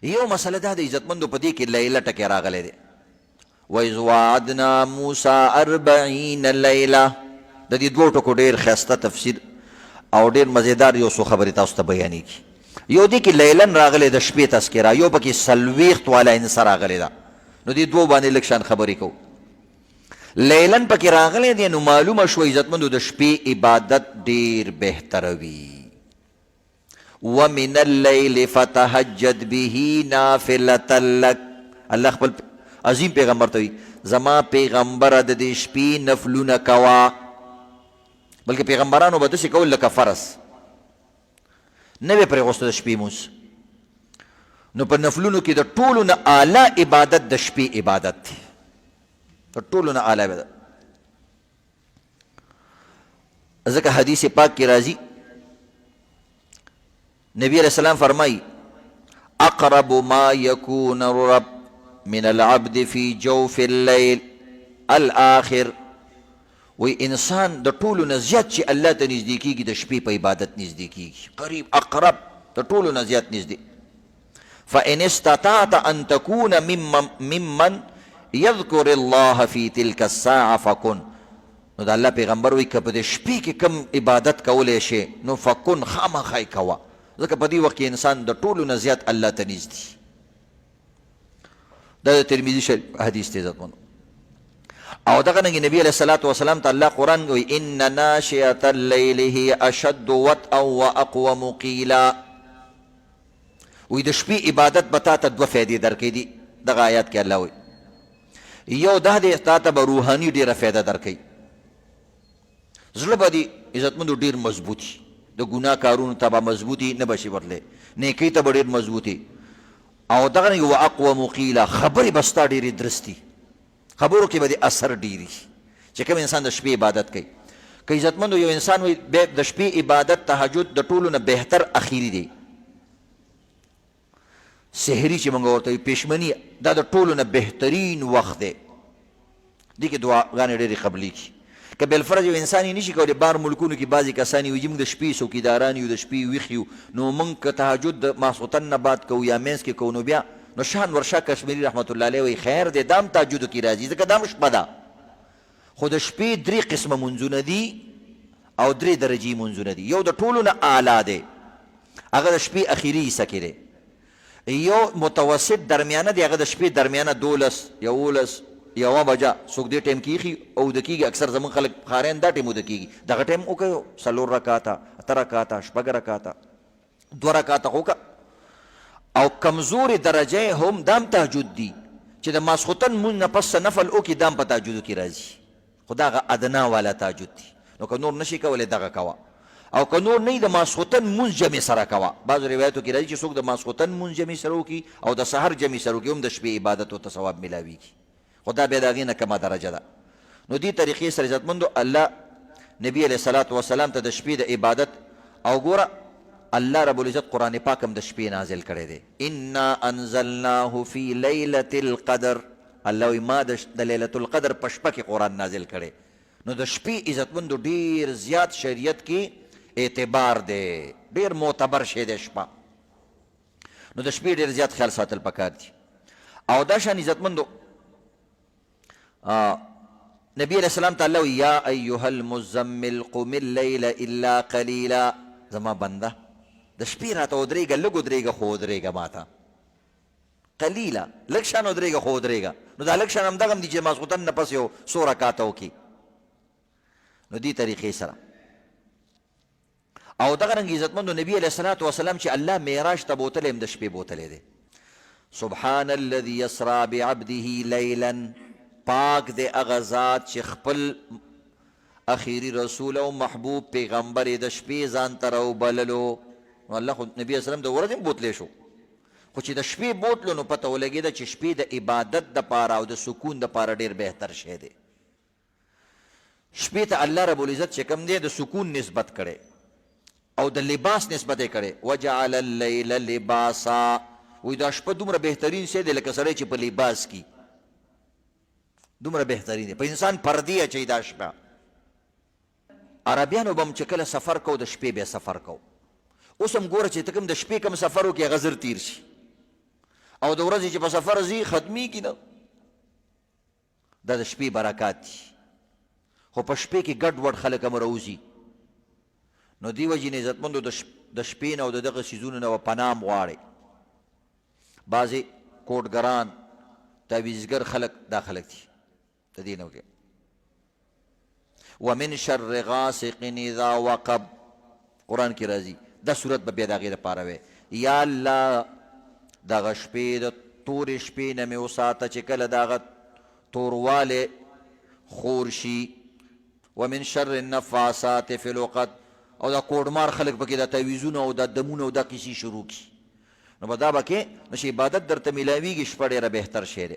یو مسله دا د عزتمندو په دې کې لیله ټکی راغلی دی. وَإِذْ وَعَدْنَا مُوسَىٰ 40 لَيْلَةً. د دې دوو ټکو ډېر ښایسته تفسیر او ډېر مزیدار یو څو خبرې تاسو ته بیانېږي. یو دې کې لیلن راغلی د شپې تذکره، یو پکې 40 والا انسه راغلی ده. نو دې دوو باندې لږ شان خبرې کوو. لیلن پکې راغلی دی نو معلومه شوه عزتمندو د شپې عبادت ډېر بهتره وي. وَمِنَ اللَّيْلِ فَتَهَجَّدْ بِهِ نَافِلَةً لَكَ. الله خپل عظیم پیغمبر ته وي زما پیغمبره د دې شپې نفلونه کوه. بلکې پیغمبرانو به داسې کول لکه فرض نه به پرېغوسته د شپې مونځ. نو په نفلونو کې د ټولو نه اعلی عبادت د شپې عبادت دی، د ټولو نه اعلی عبادت. ځکه حدیث پاک کې راځي نبی علیہ السلام فرمائی اقرب ما یکون الرب من العبد فی جوف اللیل الاخر. وی انسان د ټولو نه زیات چې الله ته نږدې کېږي د شپې په عبادت نږدې کېږي، قریب اقرب د ټولو نه زیات نږدې. فإن استطعت أن تكون ممن يذكر الله في تلك الساعة فكن. نو د الله پیغمبر وی که په د شپې کې کم عبادت کولی شي نو فکن خامخا یې کوه، ځکه په دې وخت کې انسان د ټولو نه زیات الله ته نږدې. دا د ترمذي شریف حدیث دی عزتمندو. او دغه رنګې نبي علیه الصلاة وسلام ته الله قرآن کوي ان ناشئة اللیل هي اشد وطئا واقوم قیلا. وی د شپې عبادت به تا ته دوه فایدې درکوي دي. دغه آیات کې الله وایي یو دا دی تا ته به روحاني ډېره فایده درکوي، زړه به دې عزتمندو ډېر مضبوطي، د ګناه کارونو ته به مضبوطي نه به شي ورتلی، نیکۍ ته به ډېر مضبوطي. او دغه رنګې واقوم قیلا خبرې به ستا ډېرې درستي، خبرو کې به دې اثر ډېري چې کوم انسان د شپې عبادت کوي. که عزتمندو یو انسان وایي د شپې عبادت تهجد د ټولو نه بهتر اخیري دی، سحري چې موږ ورته وایي پېشمني، دا د ټولو نه بهترین وخت دی. دې کې دعاګانې ډېرې قبلېږي. که بالفرض یو انسان یې نشي کولی، بار ملکونو کې بعضې کسان وي چې موږ د شپې څوکیداران یو، د شپې ویښ یو، نو موږ که تهجد د ماسخوتن نه بعد کوو یا منځ کې کوو نو بیا نو شان ورشاه کشمیري رحمت الله علیه وایي خیر دی دا هم تهجدو کې راځي ځکه دا هم شپه ده. خو د شپې 3 قسمه منځونه دي او 3 درجې منځونه دي. یو د ټولو نه اعلی دی، هغه د شپې اخري حصه کې دی. یو متوسط درمیانه دی، هغه د شپې درمیانه 12 11 یوه بجه څوک دې ټایم کې ایښي او د کېږي. اکثر زموږ خلک ښاریان دا ټایم اوده کېږي، دغه ټایم وکړو 4 رکاته 8 رکاته 6 رکاته 2 رکاته خو وکړه. او کمزورې درجه هم دام تهجد دي چې د ماسخوتن مونځ نه پس نفل وکړي، دام په تهجدو کې راځي، خو دا هغه ادنا والا تهجد دي. نو که نور نشي کولی دغه کوه، او که نور نه د ماسخوتن مونځ جمع سره کوه. بعضو روایتو کې راځي چې څوک د ماسخوتن مونځ جمع سره وکړي او د سحر جمع سره وکړي هم د شپې عبادت ورته ثواب میلاویږي، خو دا بیا د هغې نه کمه درجه ده. نو دې طریقې سره عزتمندو الله نبي علیه الصلاة وسلام ته د شپې د عبادت او ګوره الله رب العزت قرآن پاک هم د شپې نازل کړی دی. انا انزلناه فی لیلة القدر. الله وایي ما د لیلة القدر په شپه کې قرآن نازل کړی. نو د شپې عزتمندو ډېر زیات شریعت کې اعتبار دی، ډېر معتبر شی دی شپه. نو د شپې ډېر زیات خیال ساتل پکار دي. او دا شان عزتمندو نبی علیہ السلام ته الله وایي یا ایها المزمل قم اللیل الا قلیلا. زما بنده د شپې راته ودرېږه، لږ ودرېږه خو ودرېږه ماته، قلیله لږ شان ودرېږه خو ودرېږه. نو دا لږ شان همدغه هم دي چې ماسخوتن نه پس یو 100 رکاته وکړي. نو دې طریقې سره او دغه رنګ عزتمندو نبي علیه الصلاة وسلام چې الله معراج ته بوتلی هم د شپې بوتلی دی. سبحان الذي یسرا بعبده لیلا. پاک دی هغه ذات چې خپل اخیری رسول او محبوب پیغمبر د شپې ځان ته راوبللو. نو الله خو نبي اسلام د ورځې هم بوتلی شو، خو چې د شپې بوتلو نو پته ولګېده چې شپې د عبادت دپاره او د سکون دپاره ډېر بهتر شی دی. شپې ته الله رب العزت چې کوم دی د سکون نسبت کړی او د لباس نسبت یې کړی. وجعل اللیل لباسا. وایي دا شپه دومره بهترین شی دی لکه سړی چې په لباس کې دومره بهترین دی، په انسان پردې اچوي دا شپه. عربیانو به هم چې کله سفر کو د شپې بیا سفر کو. اوس هم ګوره چې ته کوم د شپې کوم سفر وکړې هغه زر تیر شي، او د ورځې چې په سفر ځي ختمیږي نه. دا د شپې برکات دي. خو په شپې کې ګډ وډ خلک هم راوځي، نو دې وجې نه عزتمندو د شپې نه او د دغه څیزونو نه به پناه غواړئ. بعضې کوټګران تعویذګر خلک دا خلک دي د دې نه وکړي. ومن شر غاسق اذا وقب، قرآن کې راځي. دا صورت به بیا د هغې دپاره وی یا الله دغه شپې د تورې شپې نه مې وساته چې کله د هغه توروالی خور شي. ومن شر النفاسات فی العقد، او دا کوډمار خلک پکې دا تعویذونه او دا دمونه او دا کیسې شروع کړي، نو به دا به کې نو چې عبادت درته میلاویږي شپه ډېره بهتر شی دی.